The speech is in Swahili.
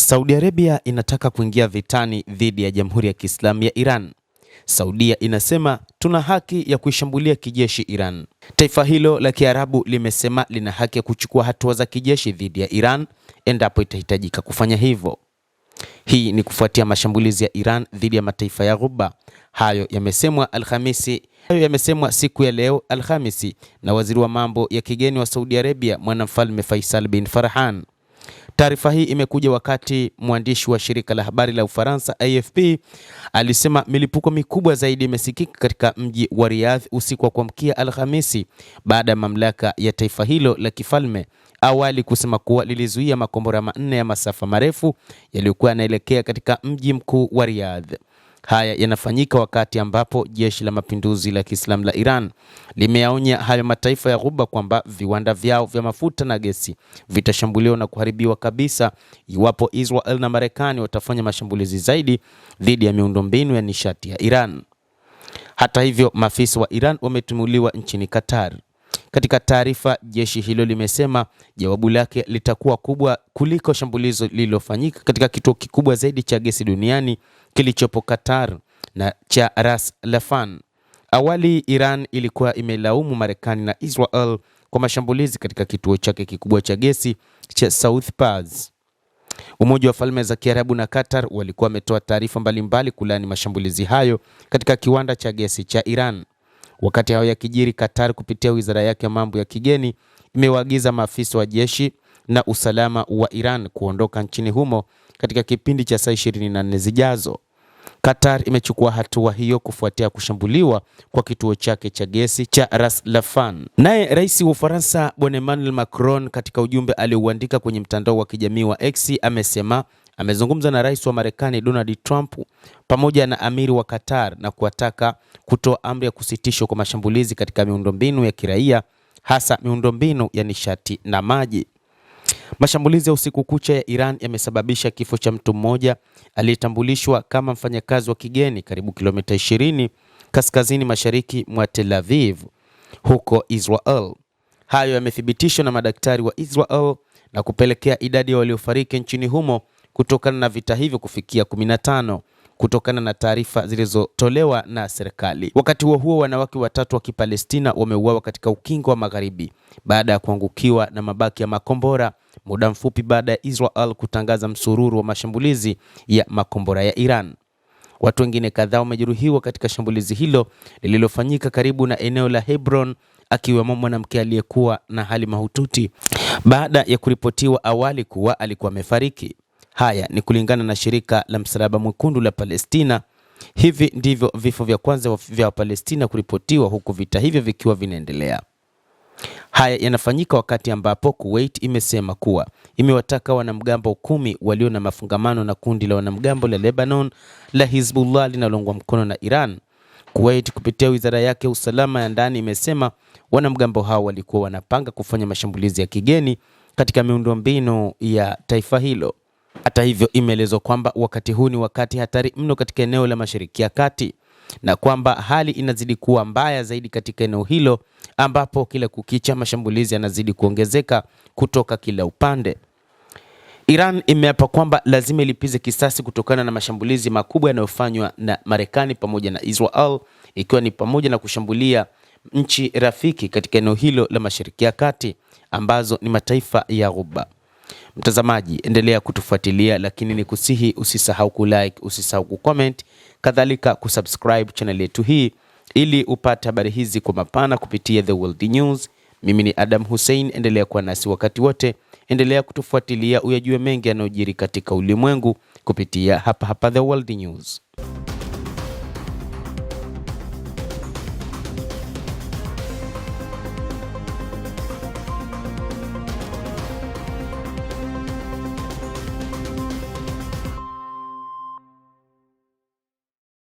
Saudi Arabia inataka kuingia vitani dhidi ya Jamhuri ya Kiislamu ya Iran. Saudia inasema tuna haki ya kuishambulia kijeshi Iran. Taifa hilo la Kiarabu limesema lina haki ya kuchukua hatua za kijeshi dhidi ya Iran endapo itahitajika kufanya hivyo. Hii ni kufuatia mashambulizi ya Iran dhidi ya mataifa ya Ghuba. Hayo yamesemwa siku ya leo Alhamisi na waziri wa mambo ya kigeni wa Saudi Arabia, Mwanamfalme Faisal bin Farhan. Taarifa hii imekuja wakati mwandishi wa shirika la habari la Ufaransa AFP alisema milipuko mikubwa zaidi imesikika katika mji wa Riyadh usiku wa kuamkia Alhamisi, baada ya mamlaka ya taifa hilo la kifalme awali kusema kuwa lilizuia makombora manne ya masafa marefu yaliyokuwa yanaelekea katika mji mkuu wa Riyadh. Haya yanafanyika wakati ambapo jeshi la mapinduzi la Kiislamu la Iran limeyaonya hayo mataifa ya Ghuba kwamba viwanda vyao vya mafuta na gesi vitashambuliwa na kuharibiwa kabisa iwapo Israel na Marekani watafanya mashambulizi zaidi dhidi ya miundombinu ya nishati ya Iran. Hata hivyo, maafisa wa Iran wametumuliwa nchini Qatar. Katika taarifa, jeshi hilo limesema jawabu lake litakuwa kubwa kuliko shambulizo lililofanyika katika kituo kikubwa zaidi cha gesi duniani kilichopo Qatar na cha Ras Laffan. Awali Iran ilikuwa imelaumu Marekani na Israel kwa mashambulizi katika kituo chake kikubwa cha gesi cha South Pars. Umoja wa Falme za Kiarabu na Qatar walikuwa wametoa taarifa mbalimbali kulaani mashambulizi hayo katika kiwanda cha gesi cha Iran. Wakati hayo yakijiri, Qatar kupitia wizara yake ya mambo ya kigeni imewaagiza maafisa wa jeshi na usalama wa Iran kuondoka nchini humo katika kipindi cha saa 24 zijazo. Qatar imechukua hatua hiyo kufuatia kushambuliwa kwa kituo chake cha gesi cha Ras Laffan. Naye Rais wa Ufaransa Bwana Emmanuel Macron katika ujumbe aliouandika kwenye mtandao wa kijamii wa X amesema amezungumza na Rais wa Marekani Donald Trump pamoja na Amiri wa Qatar na kuwataka kutoa amri ya kusitishwa kwa mashambulizi katika miundombinu ya kiraia, hasa miundombinu ya nishati na maji. Mashambulizi ya usiku kucha ya Iran yamesababisha kifo cha mtu mmoja aliyetambulishwa kama mfanyakazi wa kigeni karibu kilomita 20 kaskazini mashariki mwa Tel Aviv huko Israel. Hayo yamethibitishwa na madaktari wa Israel na kupelekea idadi ya waliofariki nchini humo kutokana na vita hivyo kufikia 15 kutokana na taarifa zilizotolewa na serikali. Wakati huo wanawake watatu wa Kipalestina wameuawa katika ukingo wa Magharibi baada ya kuangukiwa na mabaki ya makombora muda mfupi baada ya Israel kutangaza msururu wa mashambulizi ya makombora ya Iran. Watu wengine kadhaa wamejeruhiwa katika shambulizi hilo lililofanyika karibu na eneo la Hebron, akiwemo mwanamke aliyekuwa na hali mahututi baada ya kuripotiwa awali kuwa alikuwa amefariki. Haya ni kulingana na shirika la Msalaba Mwekundu la Palestina. Hivi ndivyo vifo vya kwanza vya Palestina kuripotiwa huku vita hivyo vikiwa vinaendelea. Haya yanafanyika wakati ambapo Kuwait imesema kuwa imewataka wanamgambo 10 walio na mafungamano na kundi la wanamgambo la Lebanon la Hizbullah linaloungwa mkono na Iran. Kuwait kupitia wizara yake ya usalama ya ndani imesema wanamgambo hao walikuwa wanapanga kufanya mashambulizi ya kigeni katika miundombinu ya taifa hilo. Hata hivyo, imeelezwa kwamba wakati huu ni wakati hatari mno katika eneo la Mashariki ya Kati na kwamba hali inazidi kuwa mbaya zaidi katika eneo hilo ambapo kila kukicha mashambulizi yanazidi kuongezeka kutoka kila upande. Iran imeapa kwamba lazima ilipize kisasi kutokana na mashambulizi makubwa yanayofanywa na Marekani pamoja na Israel, ikiwa ni pamoja na kushambulia nchi rafiki katika eneo hilo la Mashariki ya Kati ambazo ni mataifa ya Ghuba. Mtazamaji, endelea kutufuatilia, lakini ni kusihi usisahau kulike, usisahau kucomment, kadhalika kusubscribe channel yetu hii ili upate habari hizi kwa mapana kupitia The World News. Mimi ni Adam Hussein, endelea kuwa nasi wakati wote, endelea kutufuatilia uyajue mengi yanayojiri katika ulimwengu kupitia hapa The World News.